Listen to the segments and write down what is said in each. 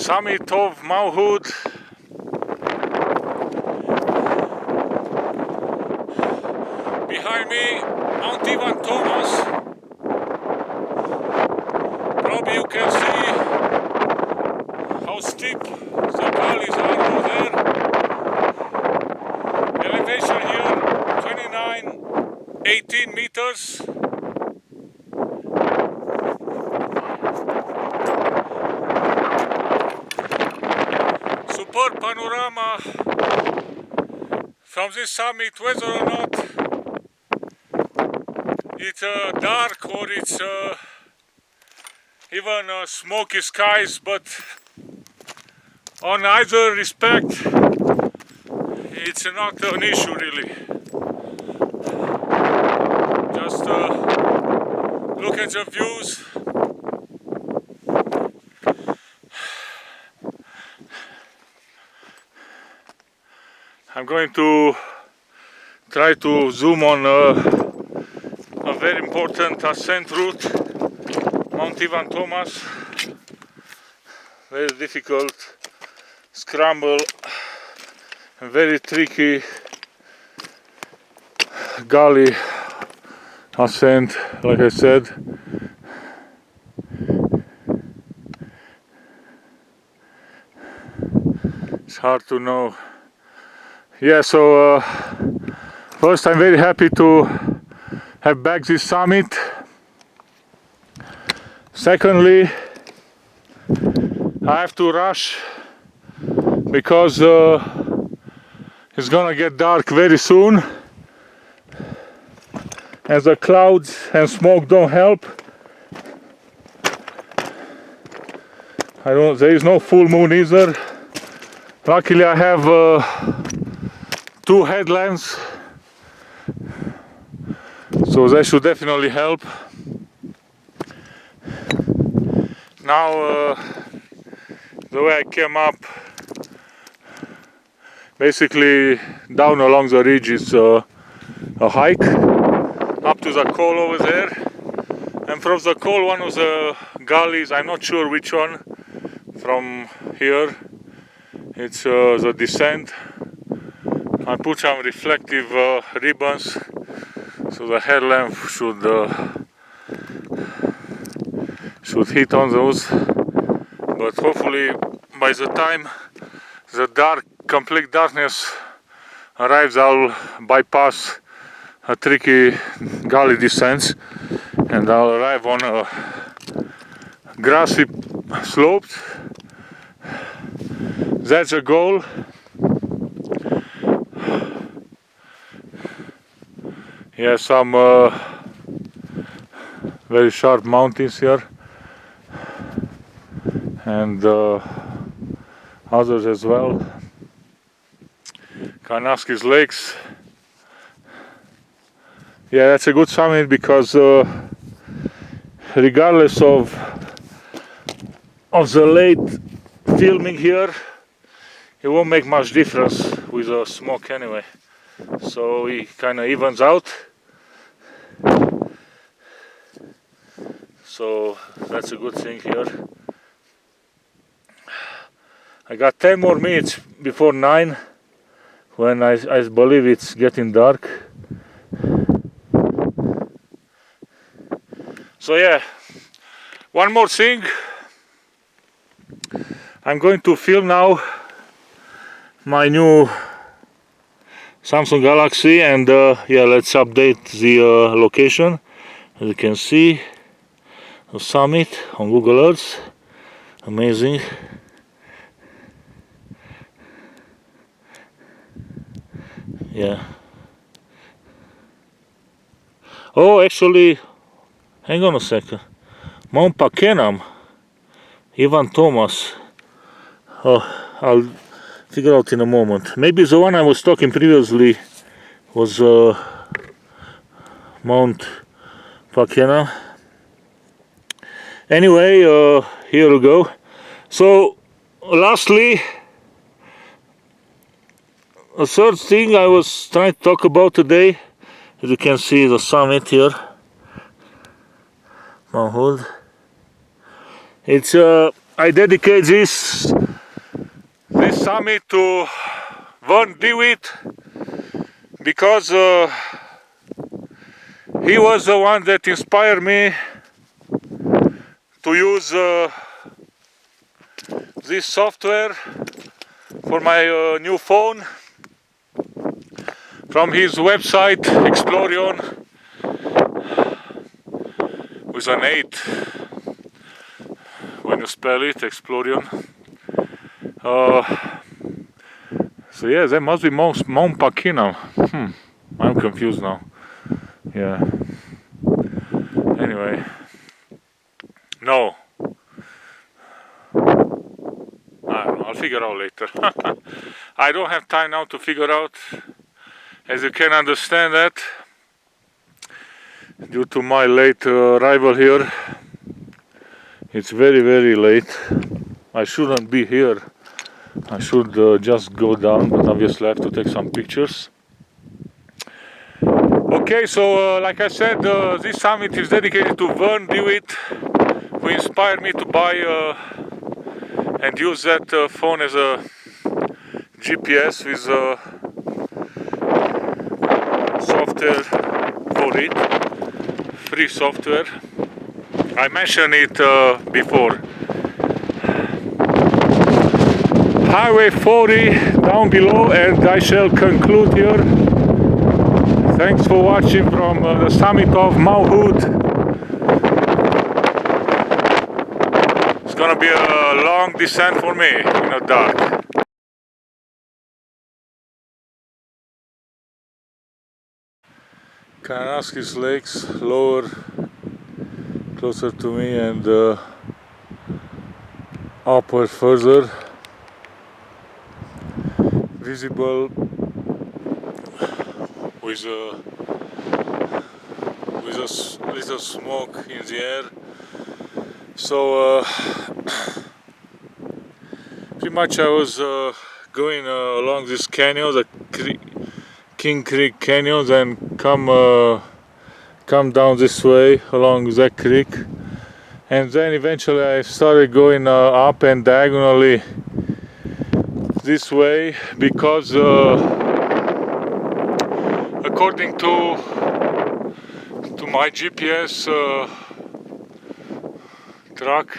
Summit of Mount Hood. Behind me, Mount Ivan Thomas. Probably you can see how steep the gullies are over there. Elevation here 18 meters. Superb panorama from this summit, whether or not it's dark or it's even smoky skies, but on either respect it's not an issue really. Just look at the views. I'm going to try to zoom on a very important ascent route, Mount Ivan Thomas. Very difficult scramble and very tricky gully ascent, like I said. It's hard to know. Yeah, so first I'm very happy to have back this summit. Secondly, I have to rush because it's gonna get dark very soon, and the clouds and smoke don't help. There is no full moon either. Luckily I have 2 headlamps, so that should definitely help. Now the way I came up, basically down along the ridge is a hike up to the col over there, and from the col one of the gullies, I'm not sure which one, from here it's the descent. I put some reflective ribbons so the headlamp should hit on those, but hopefully by the time the complete darkness arrives, I'll bypass a tricky gully descents and I'll arrive on a grassy slope. That's a goal. Yeah, some very sharp mountains here, and others as well. Kananaskis lakes. Yeah, that's a good summit because regardless of the late filming here, it won't make much difference with the smoke anyway. So it kind of evens out. So that's a good thing here. I got 10 more minutes before 9 when I believe it's getting dark. So yeah, one more thing. I'm going to film now my new Samsung Galaxy, and yeah, let's update the location. As you can see, the summit on Google Earth. Amazing. Yeah. Oh, actually, hang on a second. Mount Panorama, Ivan Thomas. Oh, I'll figure out in a moment. Maybe the one I was talking previously was Mount Panorama. Anyway, here we go. So, lastly, a third thing I was trying to talk about today, as you can see the summit here, Mount Hood. It's I dedicate this this summit to Vern Dewitt because he was the one that inspired me to use this software for my new phone from his website Explorion with an 8 when you spell it, Explorion. So yeah, that must be Mount Pakina. I'm confused now. Yeah. Anyway. No. I don't know, I'll figure out later. I don't have time now to figure out. As you can understand that, due to my late arrival here, it's very, very late. I shouldn't be here. I should just go down, but obviously I have to take some pictures. Okay, so like I said, this summit is dedicated to Vern Dewitt, who inspired me to buy and use that phone as a GPS with software for it, free software. I mentioned it before. Highway 40 down below, and I shall conclude here. Thanks for watching from the summit of Mount Hood. It's gonna be a long descent for me in the dark. Kananaskis lakes lower, closer to me, and upward further, visible with a little smoke in the air. So pretty much I was going along this canyon, the King Creek Canyon, and come down this way along that creek, and then eventually I started going up and diagonally this way because according to my GPS track,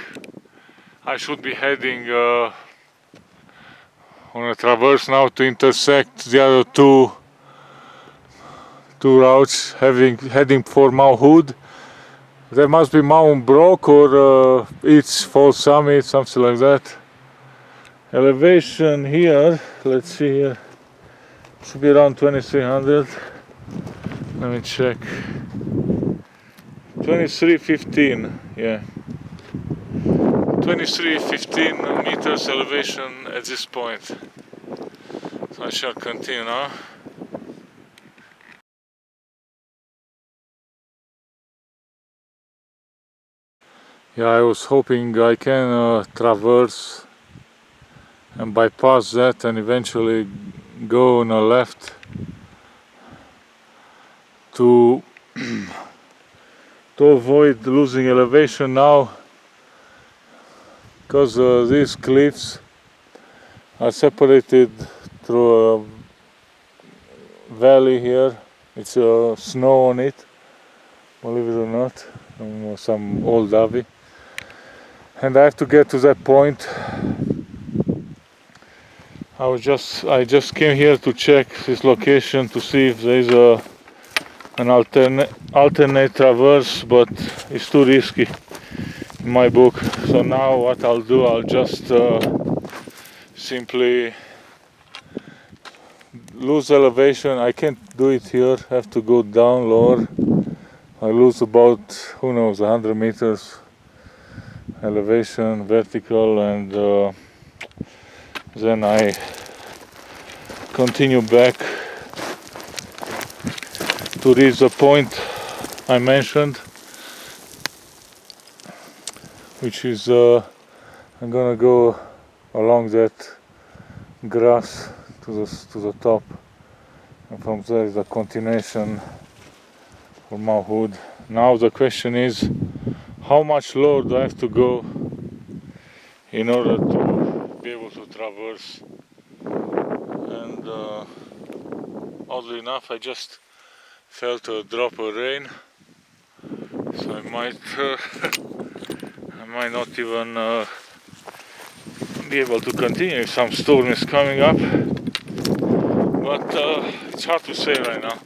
I should be heading on a traverse now to intersect the other two routes, heading for Mount Hood. There must be Mount Brock or its false summit, something like that. Elevation here, let's see here, should be around 2300. Let me check. 2315, yeah. 2315 meters elevation at this point. So I shall continue now. Yeah, I was hoping I can traverse and bypass that and eventually go on a left to avoid losing elevation now, because these cliffs are separated through a valley here. It's snow on it, believe it or not, some old abbey, and I have to get to that point. I just came here to check this location to see if there is an alternate traverse, but it's too risky in my book. So now what I'll do, I'll just simply lose elevation. I can't do it here, I have to go down lower. I lose about, who knows, 100 meters elevation vertical, and then I continue back to reach the point I mentioned, which is I'm gonna go along that grass to the top, and from there is a continuation for Mount Hood. Now the question is, how much lower do I have to go in order to be able to traverse. And oddly enough, I just felt a drop of rain, so I might not even be able to continue if some storm is coming up, but it's hard to say right now.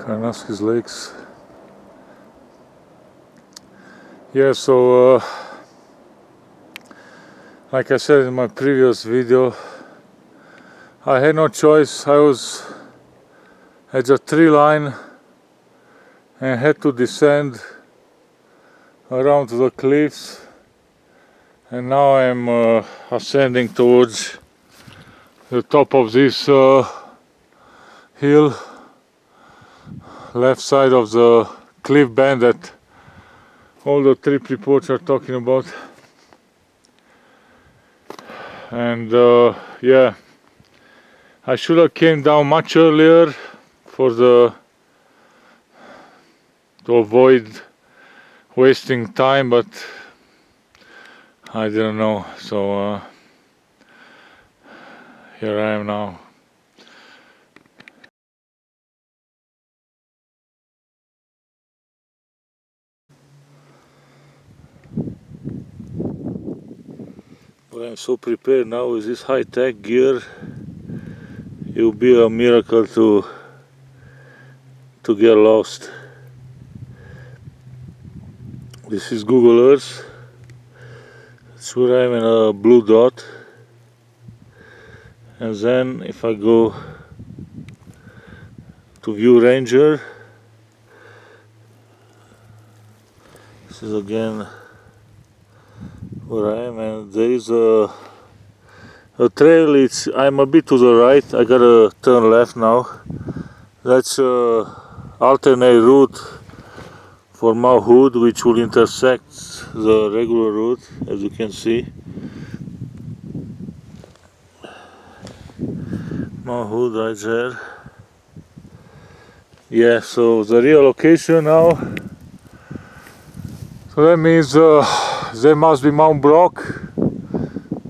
Kananaskis lakes. Yeah, so like I said in my previous video, I had no choice. I was at the tree line and had to descend around to the cliffs, and now I'm ascending towards the top of this hill, left side of the cliff band that all the trip reports are talking about. And yeah, I should have came down much earlier to avoid wasting time, but I didn't know, so here I am now. But I'm so prepared now with this high-tech gear. It will be a miracle to get lost. This is Google Earth. That's where I'm in a blue dot. And then if I go to ViewRanger, this is again where I am, and there is a trail. I'm a bit to the right. I gotta turn left now. That's alternate route for Mount Hood, which will intersect the regular route, as you can see. Mount Hood right there. Yeah, so the real location now. So that means there must be Mount Brock,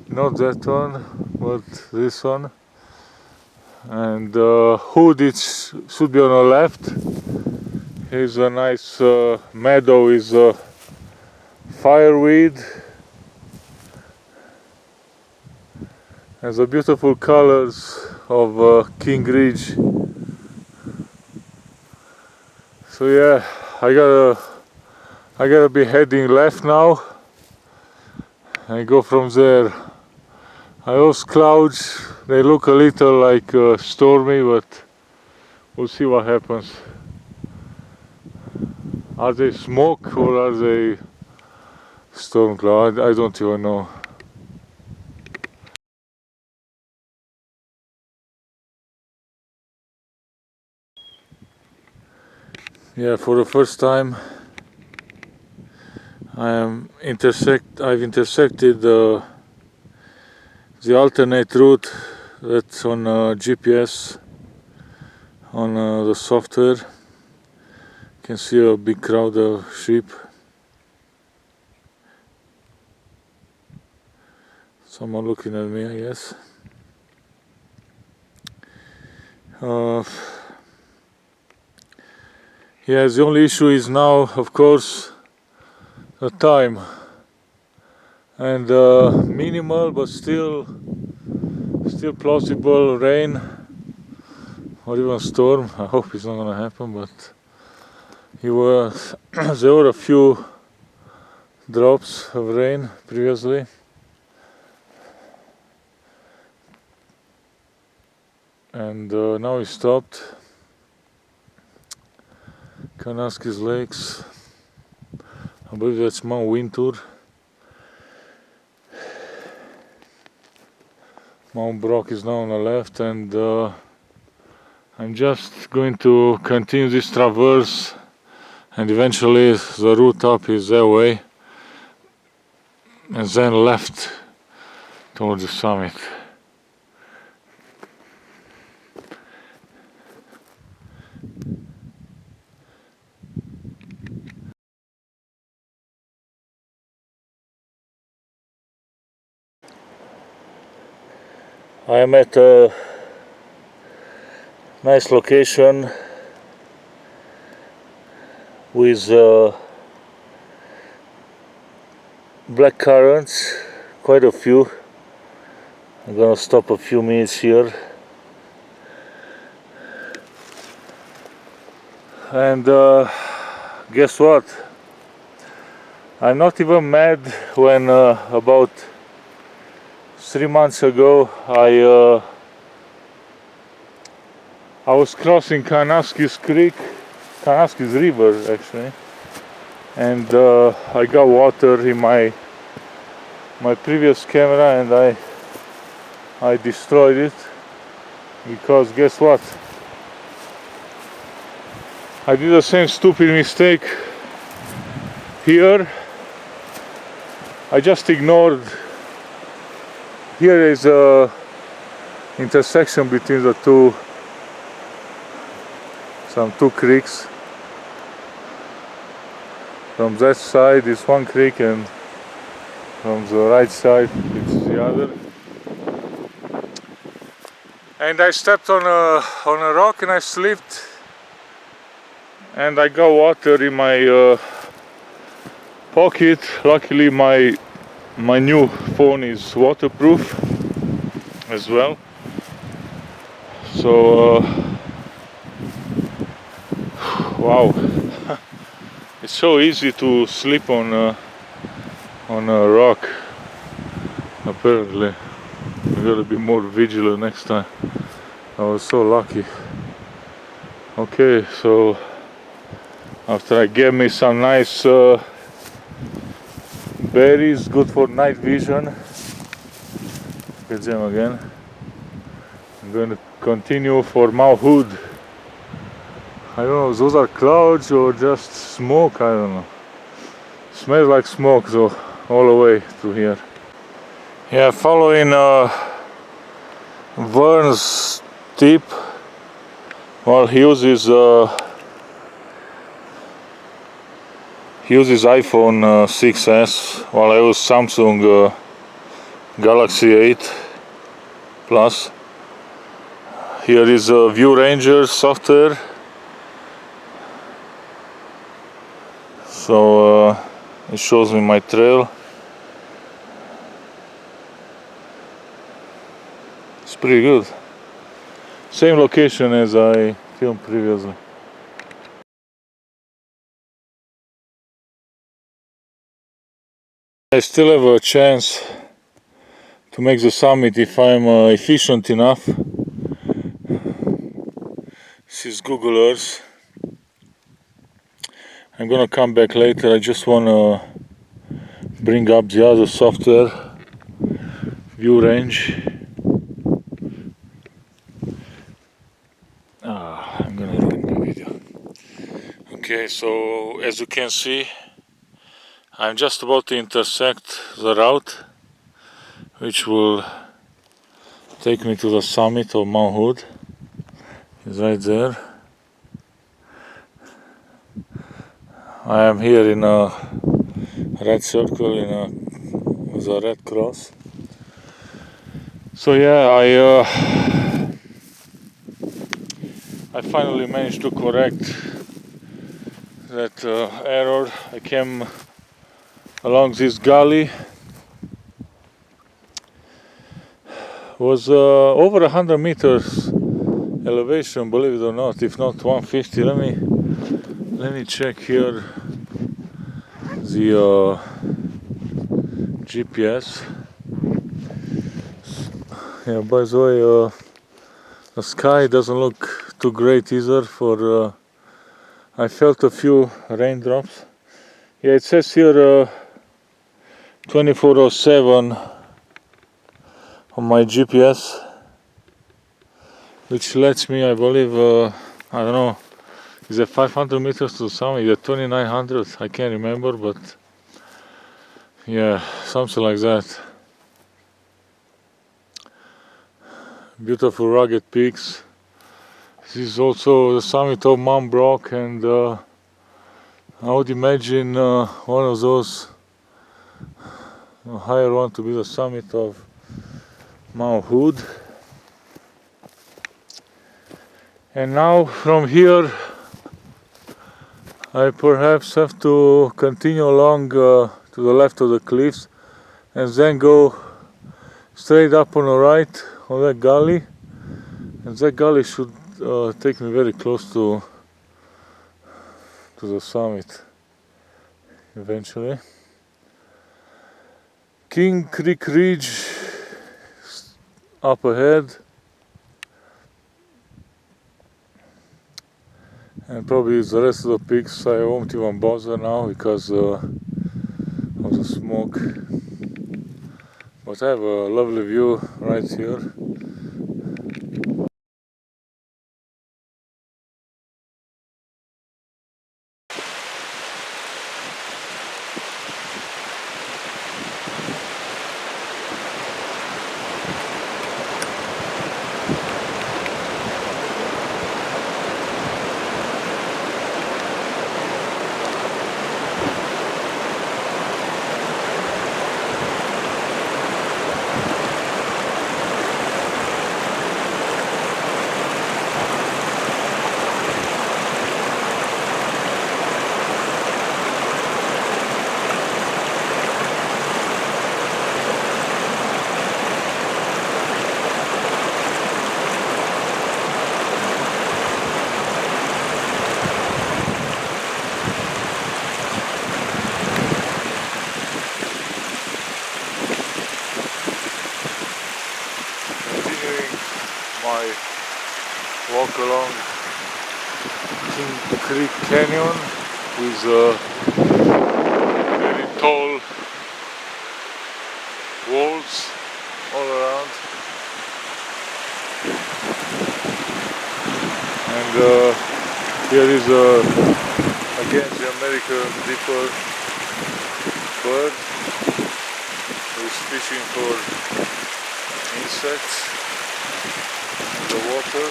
not that one, but this one. And Hood should be on the left. Here's a nice meadow with fireweed. And the beautiful colors of King Ridge. So yeah, I gotta be heading left now and go from there. Those clouds, they look a little like stormy, but we'll see what happens. Are they smoke or are they storm cloud? I don't even know. Yeah, for the first time I've intersected the alternate route that's on GPS, on the software. You can see a big crowd of sheep. Someone looking at me, I guess. Yeah, the only issue is now, of course, the time. And minimal, but still plausible rain or even storm. I hope it's not gonna happen, but there were a few drops of rain previously. and now we stopped. Kananaskis lakes, I believe that's Mount Wintour. Mount Brock is now on the left, and I'm just going to continue this traverse, and eventually the route up is that way, and then left towards the summit. I am at a nice location with black currants, quite a few. I'm gonna stop a few minutes here, and guess what? I'm not even mad when about 3 months ago I was crossing Kananaskis Creek, Kananaskis River actually, and I got water in my previous camera, and I destroyed it because guess what? I did the same stupid mistake here. I just ignored. Here is a intersection between the two, some two creeks. From that side is one creek, and from the right side it's the other. And I stepped on a rock and I slipped, and I got water in my pocket. Luckily my new phone is waterproof as well, so wow. It's so easy to slip on a rock. Apparently we gotta be more vigilant next time. I was so lucky. Okay, so after I get me some nice berries, good for night vision. Look at them again. I'm going to continue for Mount Hood. I don't know, those are clouds or just smoke, I don't know. Smells like smoke though, all the way through here. Yeah, following Vern's tip, well, he uses iPhone 6s, while I use Samsung Galaxy 8 Plus. Here is a ViewRanger software, so it shows me my trail. It's pretty good. Same location as I filmed previously. I still have a chance to make the summit if I'm efficient enough. This is Google Earth. I'm gonna come back later. I just wanna bring up the other software, ViewRanger. I'm gonna ruin my video. Okay, so as you can see, I'm just about to intersect the route which will take me to the summit of Mount Hood. It's right there. I am here in a red circle with a red cross. So yeah, I finally managed to correct that error. I came along this gully. Was over 100 meters elevation, believe it or not, if not 150. Let me check here the GPS. Yeah, by the way, The sky doesn't look too great either. I felt a few raindrops. Yeah, it says here 2407 on my GPS, which lets me, I believe, I don't know, is it 500 meters to the summit? Is it 2900? I can't remember, but yeah, something like that. Beautiful rugged peaks. This is also the summit of Mount Brock, and I would imagine one of those higher one to be the summit of Mount Hood. And now from here I perhaps have to continue along to the left of the cliffs and then go straight up on the right on that gully, and that gully should take me very close to the summit eventually. King Creek Ridge up ahead, and probably the rest of the peaks I won't even bother now because of the smoke. But I have a lovely view right here. Continuing my walk along King Creek Canyon with very tall walls all around, and here is again the American dipper bird who is fishing for insects in the water.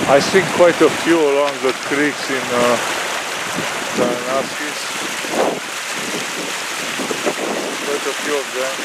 I think quite a few along the creeks in Kananaskis. Quite a few of them.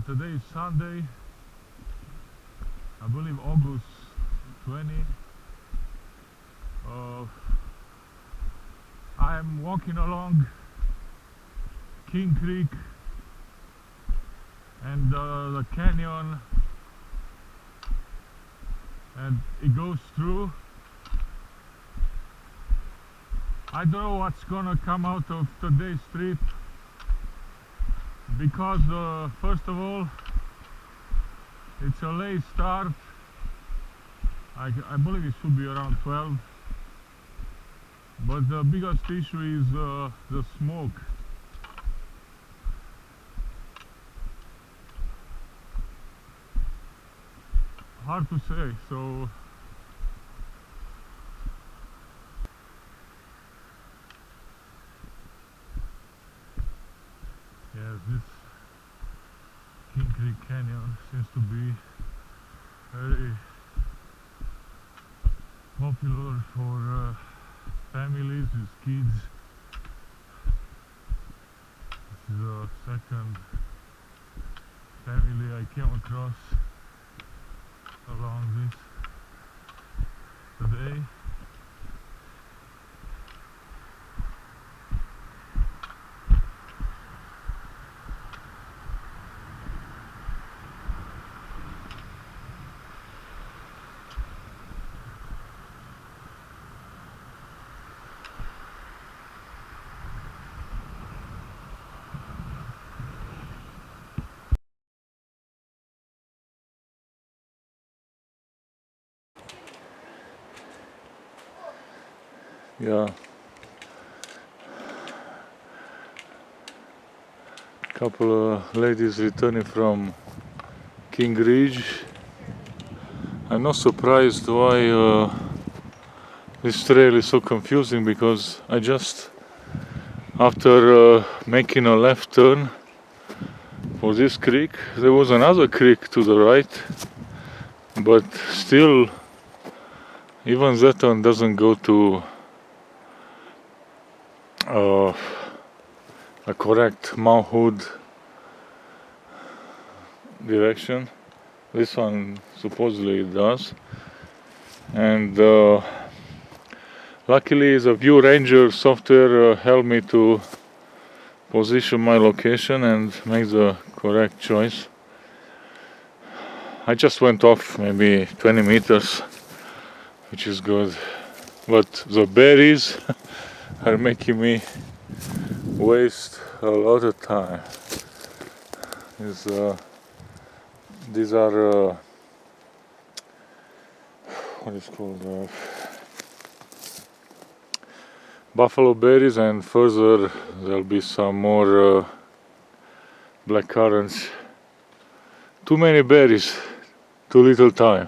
Today is Sunday, I believe August 20. I'm walking along King Creek and the canyon, and it goes through. I don't know what's gonna come out of today's trip, because first of all, it's a late start. I believe it should be around 12, but the biggest issue is the smoke. Hard to say. So yes, this King Creek Canyon seems to be very popular for families with kids. This is the second family I came across along this today. Yeah, couple of ladies returning from King Ridge. I'm not surprised why this trail is so confusing, because I just, after making a left turn for this creek, there was another creek to the right, but still even that one doesn't go to a correct Mount Hood direction. This one supposedly it does, and luckily the ViewRanger software helped me to position my location and make the correct choice. I just went off maybe 20 meters, which is good, but the berries are making me waste a lot of time. These are what is called buffalo berries, and further there'll be some more black currants. Too many berries, too little time.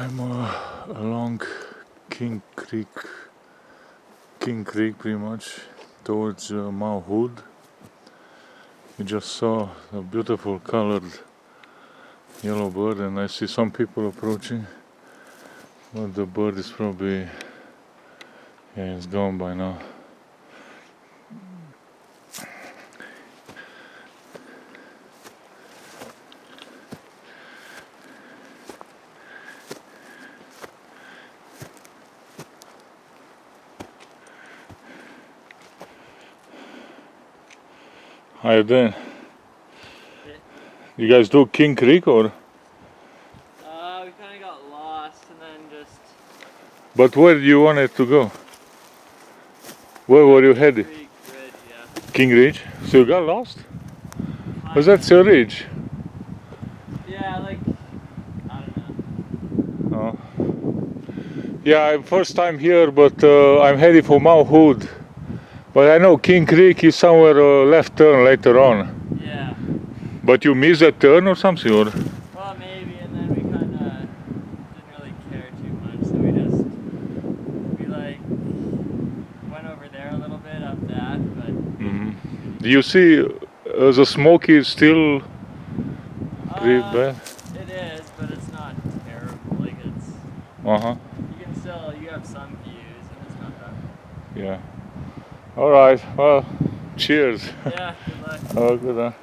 I'm along King Creek pretty much, towards Mount Hood. We just saw a beautiful colored yellow bird, and I see some people approaching, but the bird is probably, yeah, it's gone by now. How you doing? You guys do King Creek or? We kind of got lost and then just... But where do you wanted to go? Where were you headed? Creek Ridge, yeah. King Ridge? So you got lost? Was that a ridge? Yeah, like, I don't know. Oh. Yeah, I'm first time here, but I'm heading for Mount Hood. But I know King Creek is somewhere left turn later on. Yeah. But you missed a turn or something? Or? Well, maybe, and then we kind of didn't really care too much, so we like went over there a little bit up that, but... Mm-hmm. Do you see the smokey is still pretty bad? It is, but it's not terrible, like it's... Uh-huh. You can still, you have some views, and it's not that bad. Yeah. Alright, well, cheers. Yeah, good luck. Oh, good luck.